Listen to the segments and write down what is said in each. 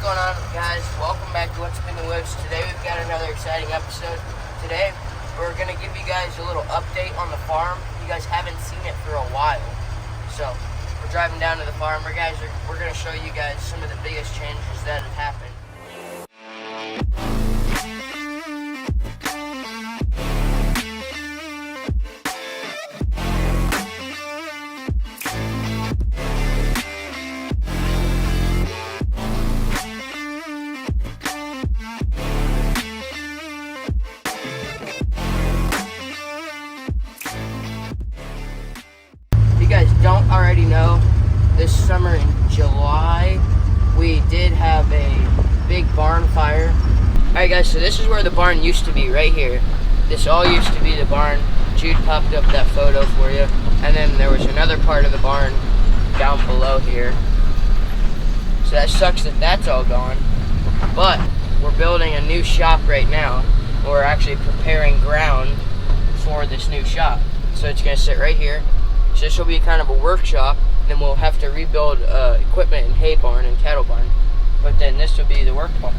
going on, guys? Welcome back to What's Up in the Woods. Today we've got another exciting episode. Today we're going to give you guys a little update on the farm. You guys haven't seen it for a while. So we're driving down to the farm. We're going to show you guys some of the biggest changes that have happened. If you guys don't already know, this summer in July we did have a big barn fire. Alright guys, so this is where the barn used to be, right here. This all used to be the barn. Jude popped up that photo for you. And then there was another part of the barn down below here. So that sucks that that's all gone. But we're building a new shop right now. We're actually preparing ground for this new shop. So it's going to sit right here. So this will be kind of a workshop. Then we'll have to rebuild equipment and hay barn and cattle barn. But then this will be the work barn.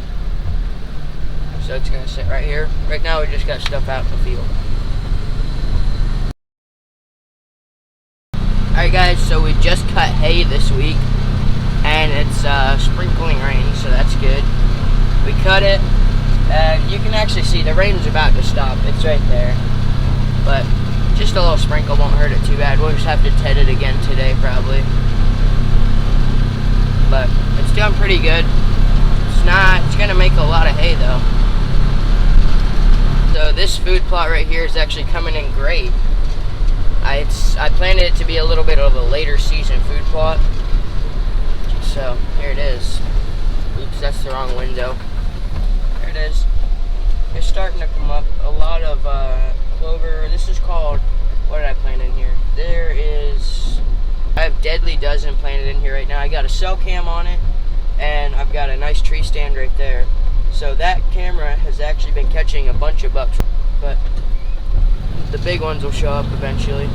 So it's going to sit right here. Right now we just got stuff out in the field. Alright guys, so we just cut hay this week. And it's sprinkling rain, so that's good. We cut it. And you can actually see the rain's about to stop. It's right there. But just a little sprinkle won't hurt it too bad. We'll just have to ted it again today probably. But it's doing pretty good. It's gonna make a lot of hay though. So this food plot right here is actually coming in great. I planted it to be a little bit of a later season food plot. So here it is. Oops, that's the wrong window. There it is. It's starting to come up. A lot of clover. This is called, what did I plant in here? I have Deadly Dozen planted in here right now. I got a cell cam on it, and I've got a nice tree stand right there. So that camera has actually been catching a bunch of bucks, but the big ones will show up eventually.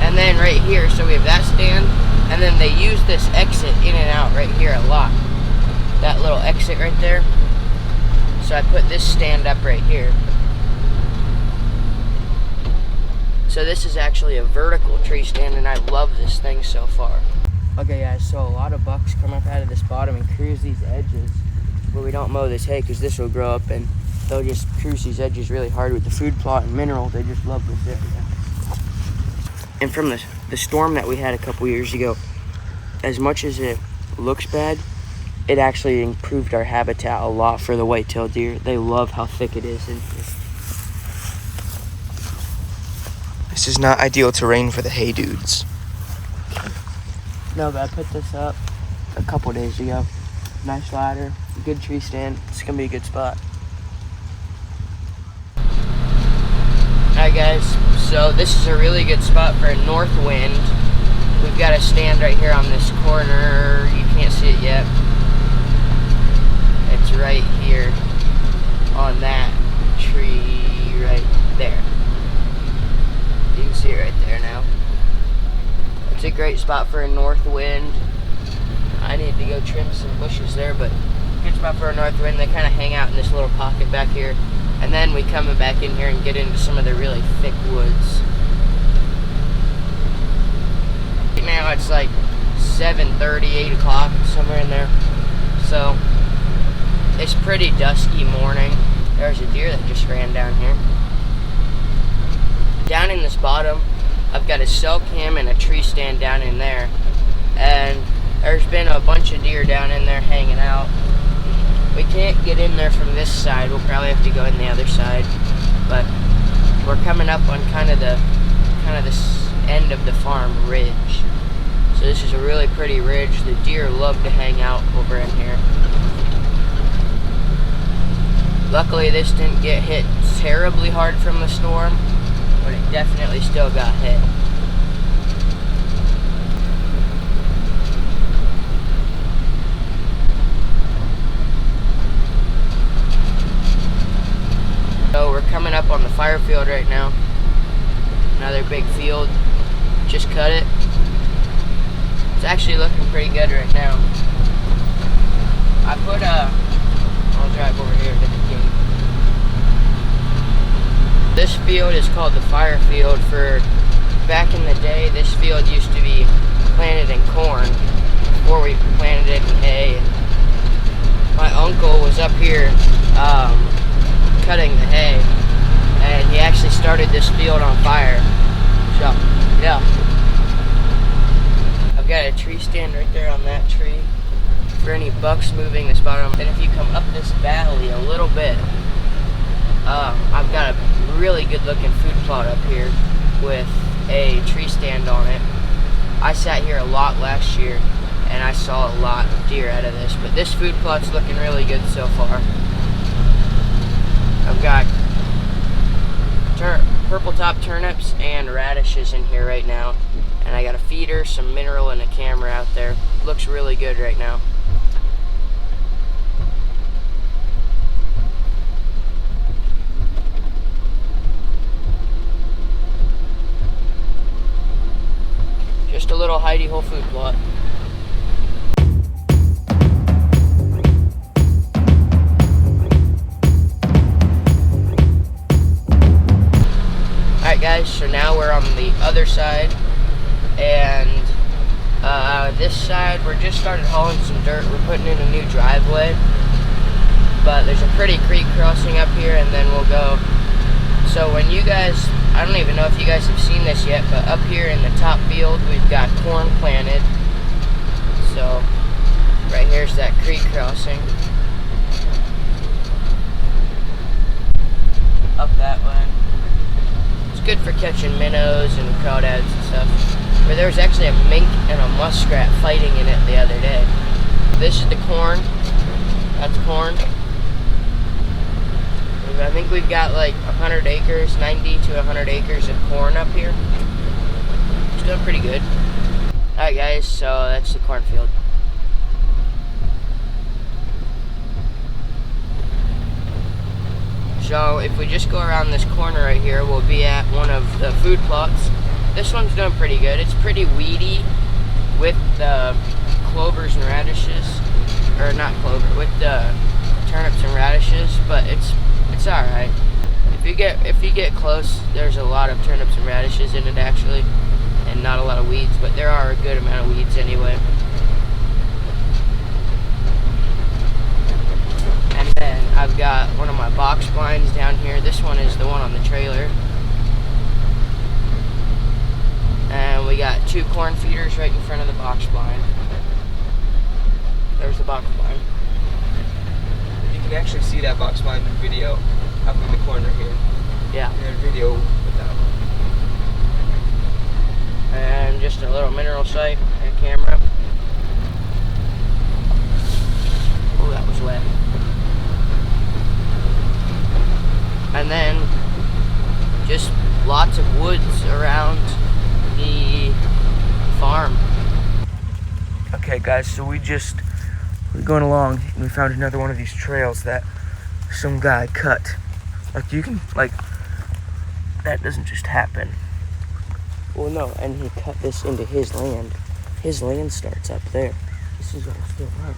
And then right here, so we have that stand, and then they use this exit in and out right here a lot. That little exit right there. So I put this stand up right here. So this is actually a vertical tree stand, and I love this thing so far. Okay guys, so a lot of bucks come up out of this bottom and cruise these edges where we don't mow this hay, because this will grow up and they'll just cruise these edges really hard with the food plot and minerals. They just love this area. And from the storm that we had a couple years ago, as much as it looks bad, it actually improved our habitat a lot for the white-tailed deer. They love how thick it is in here. This is not ideal terrain for the hay dudes. No, but I put this up a couple days ago. Nice ladder, good tree stand. It's gonna be a good spot. Alright guys, so this is a really good spot for a north wind. We've got a stand right here on this corner. You can't see it yet. It's right here on that tree right there. You can see it right there now. It's a great spot for a north wind. I need to go trim some bushes there, but good spot for a north wind. They kind of hang out in this little pocket back here. And then we come back in here and get into some of the really thick woods. Right now it's like 7:30, 8 o'clock, somewhere in there. So it's pretty dusky morning. There's a deer that just ran down here. Down in this bottom, I've got a cell cam and a tree stand down in there. And there's been a bunch of deer down in there hanging out. We can't get in there from this side. We'll probably have to go in the other side. But we're coming up on kind of this end of the farm ridge. So this is a really pretty ridge. The deer love to hang out over in here. Luckily this didn't get hit terribly hard from the storm, but it definitely still got hit. So we're coming up on the fire field right now. Another big field. Just cut it. It's actually looking pretty good right now. I put I'll drive over here to the gate. This field is called the fire field. For back in the day, this field used to be planted in corn before we planted it in hay. My uncle was up here cutting the hay, and he actually started this field on fire. So, yeah. I've got a tree stand right there on that tree for any bucks moving this bottom. Then if you come up this valley a little bit, I've got a really good looking food plot up here with a tree stand on it. I sat here a lot last year and I saw a lot of deer out of this, but this food plot's looking really good so far. I've got purple top turnips and radishes in here right now, and I got a feeder, some mineral, and a camera out there. Looks really good right now. Just a little hidey hole food plot. Alright guys, so now we're on the other side, and this side we're just started hauling some dirt. We're putting in a new driveway, but there's a pretty creek crossing up here, and then we'll go. So when you guys, I don't even know if you guys have seen this yet, but up here in the top field we've got corn planted. So right here's that creek crossing. Up that way. It's good for catching minnows and crawdads and stuff. Where there was actually a mink and a muskrat fighting in it the other day. This is the corn. That's corn. I think we've got like 100 acres, 90 to 100 acres of corn up here. It's doing pretty good. Alright guys, so that's the cornfield. So if we just go around this corner right here, we'll be at one of the food plots. This one's doing pretty good. It's pretty weedy with the clovers and radishes, or not clover, with the turnips and radishes, but it's alright. If you get close, there's a lot of turnips and radishes in it actually, and not a lot of weeds, but there are a good amount of weeds anyway. And then I've got one of my box blinds down here. This one is the one on the trailer. And we got 2 corn feeders right in front of the box blind. There's the box blind. You can actually see that box blind in video up in the corner here. Yeah. And video with that one. And just a little mineral sight and camera. Oh, that was wet. And then just lots of woods around the farm. Okay guys, so we're going along and we found another one of these trails that some guy cut. Like that doesn't just happen. Well, no, and he cut this into his land. His land starts up there. This is all still ours.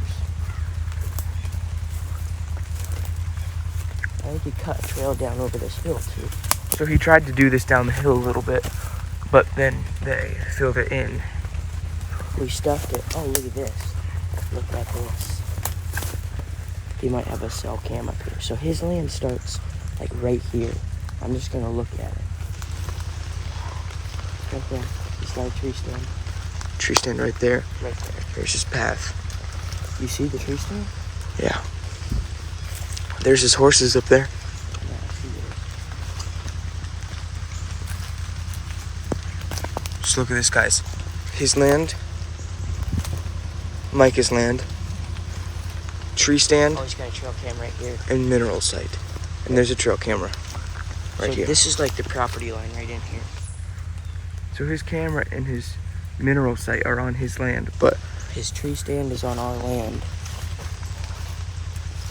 I think he cut a trail down over this hill too. So he tried to do this down the hill a little bit, but then they filled it in. We stuffed it. Oh, look at this. Look at this. He might have a cell cam up here. So his land starts like right here. I'm just gonna look at it. Right there. He's got a tree stand. Tree stand right there. Right there. Here's his path. You see the tree stand? Yeah. There's his horses up there. Yeah, I see it. Just look at this, guys. His land. Micah's land. Tree stand. Oh, he's got a trail cam right here. And mineral site. And there's a trail camera right here. This is like the property line right in here. So his camera and his mineral site are on his land, but his tree stand is on our land.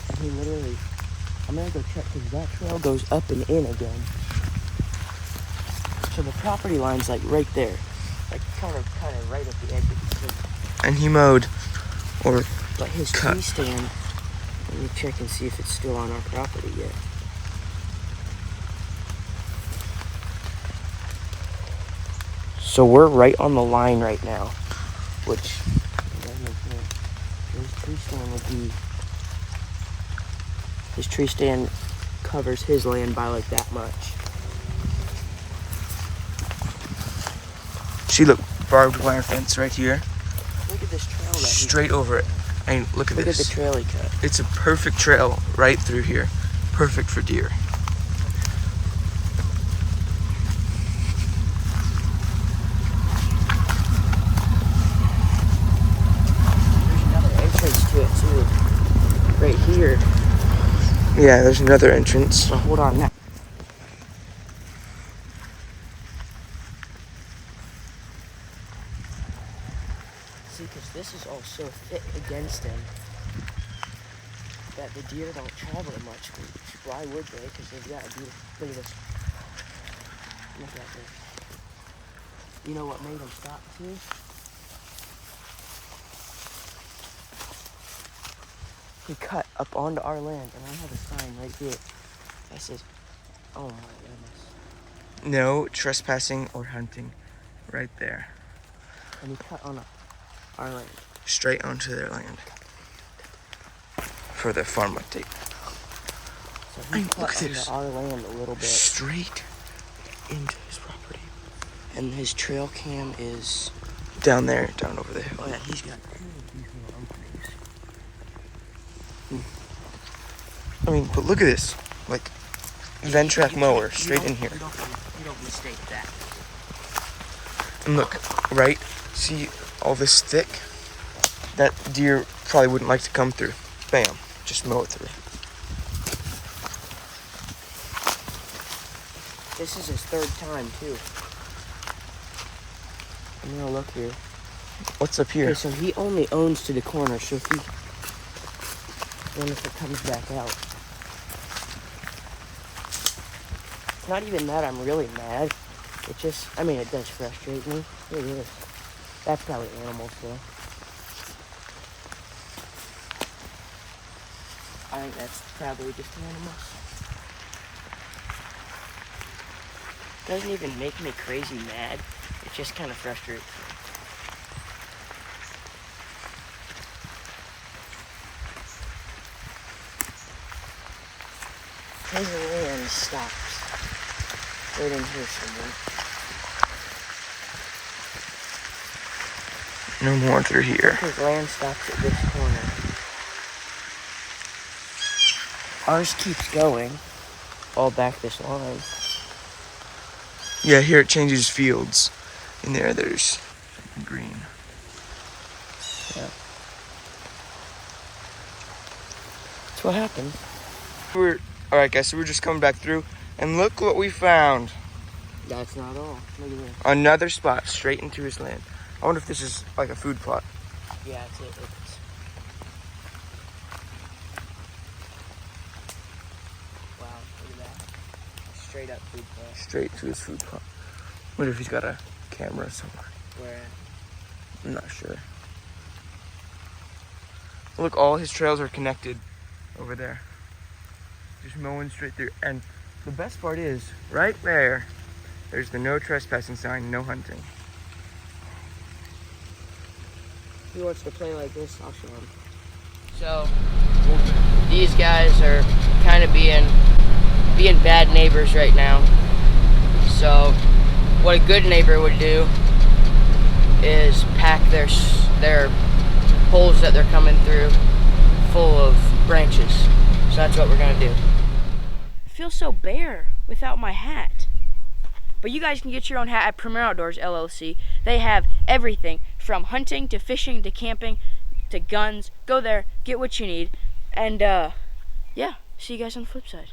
And he literally, I'm gonna go check because that trail goes up and in again. So the property line's like right there, like kind of right at the edge of the city. and he mowed or But his cut. tree stand, let me check and see if it's still on our property yet. So we're right on the line right now, which his tree stand would be, his tree stand covers his land by like that much. See, look, barbed wire fence right here, Look at this trail that straight over it. And look at Look this. at the trail he cut. It's a perfect trail right through here. Perfect for deer. There's another entrance to it too. Right here. Yeah, there's another entrance. So hold on now. See, because this is all so thick against him that the deer don't travel much. Why would they? Because they've got a beautiful. Look at this. Look at this. You know what made him stop too? He cut up onto our land, and I have a sign right here that says, "Oh my goodness." No trespassing or hunting. Right there. And he cut on our land. Straight onto their land. For their farm update. So he Look cut at this. onto our land a little bit. Straight into his property. And his trail cam is... Down there, down over the hill. Oh yeah, he's got two of these little openings. I mean, but look at this. Like, Ventrac mower straight in here. You don't mistake that. And look, right? See all this thick? That deer probably wouldn't like to come through. Bam. Just mow it through. This is his third time too. I'm gonna look here. What's up here? Okay, so he only owns to the corner, so if he... I wonder if it comes back out. It's not even that I'm really mad. It just, I mean, it does frustrate me. It is. That's probably animals though. I think that's probably just animals. Doesn't even make me crazy mad. It just kind of frustrates me. His land stops right in here somewhere. No more through here. His land stops at this corner. Ours keeps going all back this line. Yeah, here it changes fields. In there, there's green. Yeah. That's what happened. Alright guys, so we're just coming back through, and look what we found. That's not all. Look at this. Another spot straight into his land. I wonder if this is like a food plot. Yeah, it's it. It's... Wow, look at that. Straight up food plot. Straight to his food plot. Wonder if he's got a camera somewhere. Where? I'm not sure. Look, all his trails are connected over there. Just mowing straight through. And the best part is, right there, there's the no trespassing sign, no hunting. He wants to play like this, I'll show him. So, these guys are kind of being bad neighbors right now. So, what a good neighbor would do is pack their holes that they're coming through full of branches. So that's what we're gonna do. I feel so bare without my hat. But you guys can get your own hat at Premier Outdoors LLC. They have everything from hunting to fishing to camping to guns. Go there, get what you need, and yeah, see you guys on the flip side.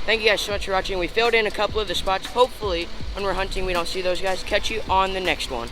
Thank you guys so much for watching. We filled in a couple of the spots. Hopefully, when we're hunting, we don't see those guys. Catch you on the next one.